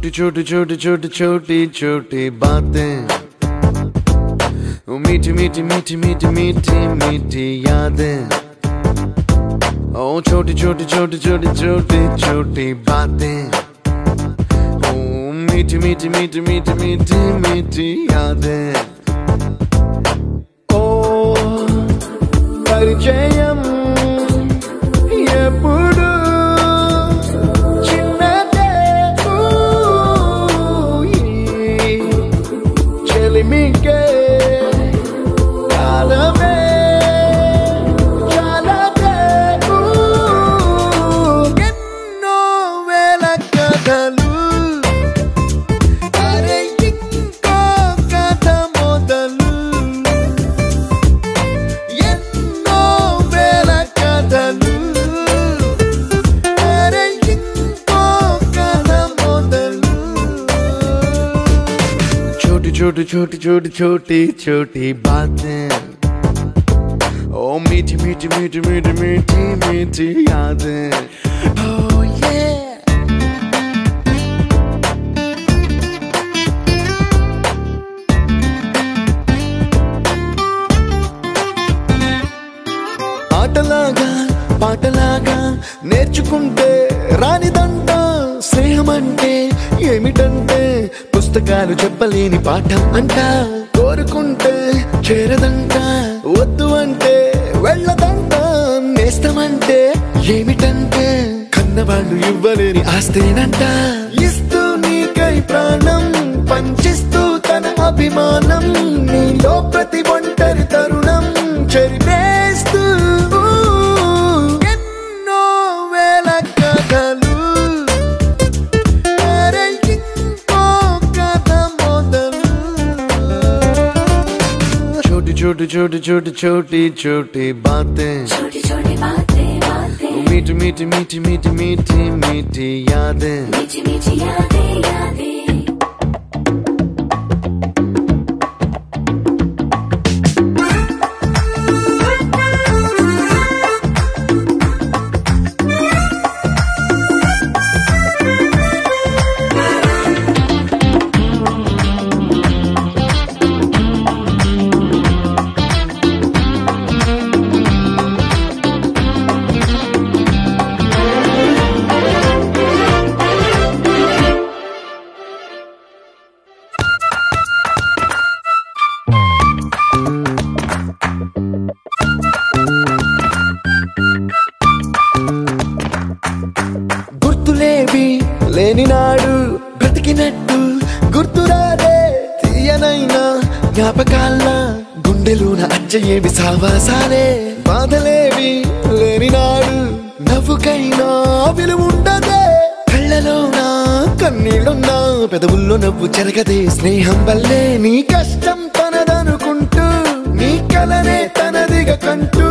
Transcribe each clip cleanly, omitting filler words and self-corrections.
छोटी छोटी छोटी छोटी छोटी छोटी बातें, मीठी मीठी मीठी मीठी मीठी मीठी यादें। ओ छोटी छोटी छोटी छोटी छोटी छोटी बातें, ओ मीठी मीठी मीठी मीठी मीठी मीठी यादें। ओ परिचयम ఎప్పుడు చిన్నదే చెలిమికే కాలమే చాలదే ఎన్నో వేల కథలు అరే ఇంకో కథ మొదలు ఎన్నో వేల కథలు छोटी छोटी छोटी छोटी छोटी बातें, ओ मीठी मीठी मीठी मीठी मीठी मीठी यादें। Oh yeah। ఆటలాగా పాటలాగా నేర్చుకుంటే రానిదంట స్నేహమంటే ఏమిటంటే పుస్తకాలు చెప్పలేని పాఠం అంట కోరుకుంటే చేరదంట వద్దు అంటే వెళ్ళదంట నేస్తమంటే ఏమిటంటే కన్నవాళ్ళు ఇవ్వలేని ఆస్తేనంట ఇస్తూ నీకై ప్రాణం పంచిస్తూ తన అభిమానం నీలో ప్రతి ఒంటరి తరుణం చెరిపేస్తూ ఎన్నో వేల కథలు छोटी छोटी छोटी छोटी छोटी बातें, छोटी छोटी बातें बातें, मीठी मीठी मीठी मीठी मीठी मीठी यादें, मीठी मीठी यादें यादें। గుర్తులేవి లేని నాడు బ్రతికినట్టు గుర్తురాదే తీయనైనా జ్ఞాపకాల గుండెలోన అచ్చయేవి సావాసాలే బాధలేవి లేని నాడు నవ్వుకైనా విలువుండదే కళ్ళలోన కన్నీళ్ళున్నా పెదవుల్లో నవ్వు చెరగదే స్నేహం వల్లే నీ కష్టం తనదనుకుంటూ నీ కలనే తనదిగా కంటూ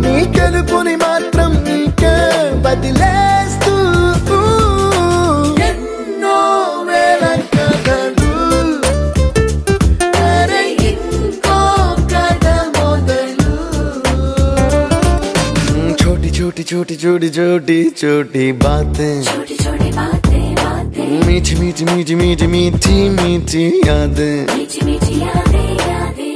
నీ గెలుపుని మాత్రం నీకే బదిలేస్తూ ఎన్నో వేల కథలు అరే ఇంకో కథ మొదలు छोटी छोटी छोटी छोटी छोटी छोटी बातें, छोटी छोटी बातें बातें, मीठी मीठी मीठी मीठी मीठी मीठी यादें, मीठी मीठी यादें यादें।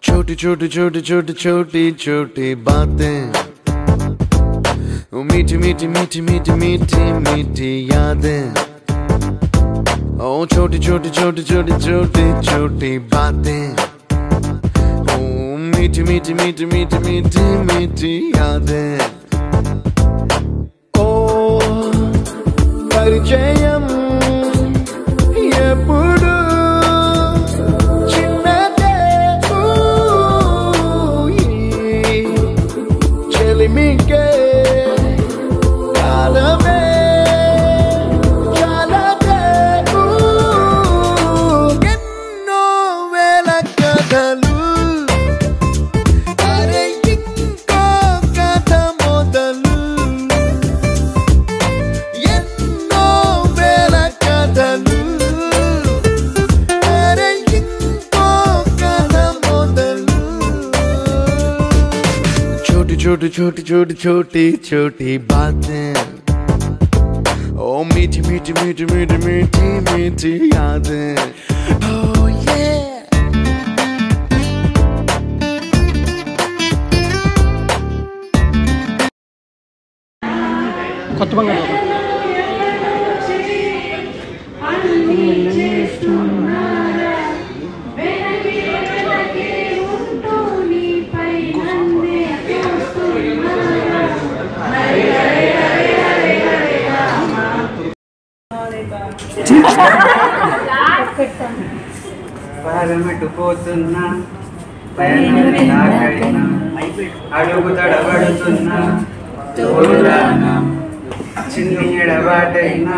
छोटी छोटी छोटी छोटी छोटी छोटी बातें, मीठी मीठी मीठी मीठी मीठी मीठी यादें। ओ छोटी छोटी छोटी छोटी छोटी छोटी बातें, ओ मीठी मीठी मीठी मीठी मीठी मीठी यादें। ओ परिचयम ఎప్పుడు చిన్నదే చెలిమికే కథలు అరే ఇంకో కథ మొదలు ఎన్నో వేల కథలు అరే ఇంకో కథ మొదలు छोटी छोटी छोटी छोटी छोटी छोटी बातें ओ मीठी मीठी मीठी मीठी मीठी मीठी यादें oh yeah కొత్త బంగారు పారమిటుపోతున్నా పయనైనా అడుగు తడబడుతున్నా తోడురానా చిన్ని ఎడబాటైనా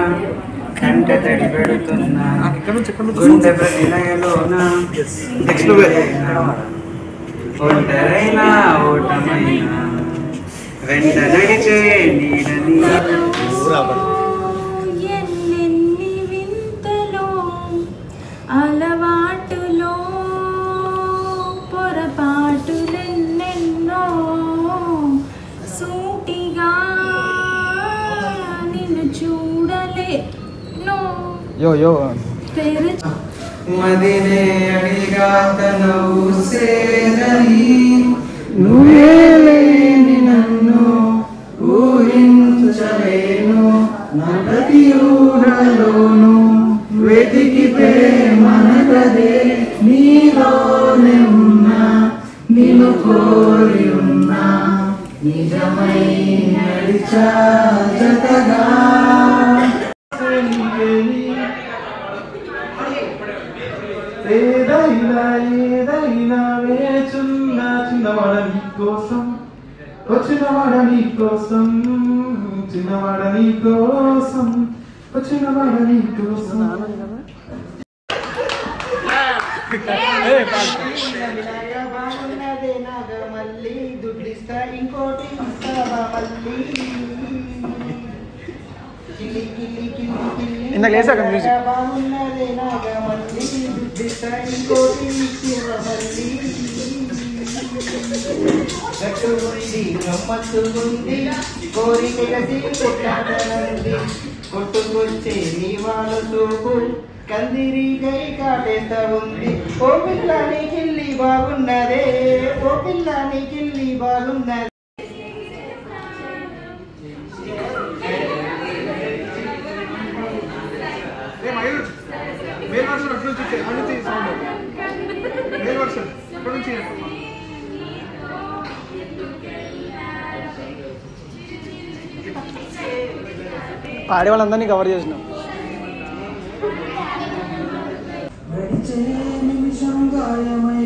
కంట తడి పెడుతున్నా గుండె ప్రతిలయలోన ఒంటరైనా ఓటమైనా వెంట నడిచే నీడని అలవాటులో పొరపాటులెన్నెన్నో సూటిగా నిన్ను చూడలేను మదినే అడిగా తనవు సేనని నువ్వే లేని నన్ను ఊహించలేను నా ప్రతి ఊహలోను వెతికితే మనకదే నీలోనే ఉన్నా నిన్ను కోరి ఉన్నా నిజమై నడిచా జతగా ఏదైనా ఏదైనా వేచున్నా చిన్నవాడ నీకోసం వచ్చినవాడ నీకోసం చిన్నవాడ నీకోసం వచ్చినవాడ నీకోసం బాగున్నదే నాగ మళ్ళీ దుడ్డిస్తా ఇంకోటి ఇస్తావా మళ్ళీ బాగున్నదే నాగ మళ్ళీ దుడ్డిస్తా ఇంకోటి ఇస్తావా మళ్ళీ గట్టుకుంది గమ్మత్తుకుంది కోరిక గది కొట్టాడనంది కొట్టుకొచ్చే నీ వాళ్ళ చూపు కందిరి గై కాటేస్తా ఉంది ఓ పిల్ల నీకిల్లి బాగున్నదే ఓ పిల్ల నీకిల్లి బాగున్నదే పాడే వాళ్ళందరినీ కవర్ చేసినాం నిమిషం గాయమై